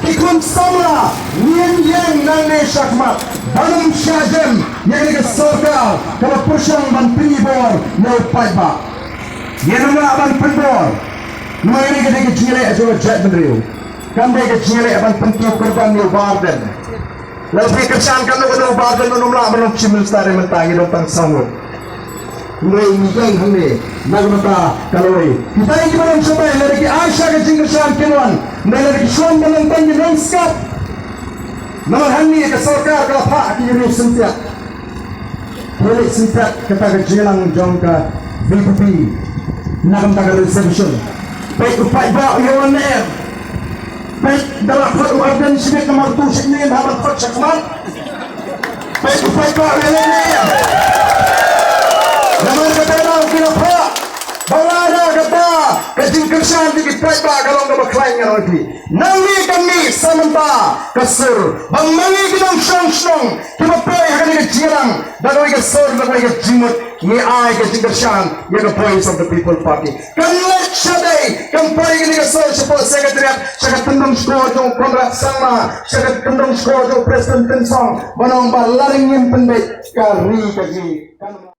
Iklim samla Nian nang syakmat Banum syajem Yang digesorkan Kalau pusyang ban pribor Mau paiba Yang nama ban pribor Nama ini kita kecilek Aja jat bendriu Kami kecilek ban pentu korban Mau barden Lalu kerjaan kami kena barden Menumlah menum cimil stari mentangi Dontang samud Mulai mungkin hande Nagmata kaloi Kita ini gimana coba Dari Aisyah ke Jingkersan Kinuan Dari Suam menentang Yang skap Namun handi ke sorkar Kalau pak di Yunus sentiak Boleh sentiak Kata ke jelang Jongka VPP Nagmata ke reception Baik upai bak Yawan Nair Baik dalam Fatu Ardan Sibik nomor 2 Siknin Hamad Fat Syakman Baik upai bak Yawan Nair Namun kata dalam kinapa Bawala kata Kejingkersan dikit baik kalau nggak berklaim yang lagi Nangi kami samanta Kesur Bangmangi kita syong-syong Kita pay akan dikejirang Dan kami kesur Dan kami kejimut Ni ay kejingkersan Yang voice of the people party Kan let syadai Kan pay kini kesur Siapa sekretariat Syaka tendang skor Jom kontrak sama Syaka tendang skor Jom presiden tensong Manong balaring yang pendek Kari kaji Kan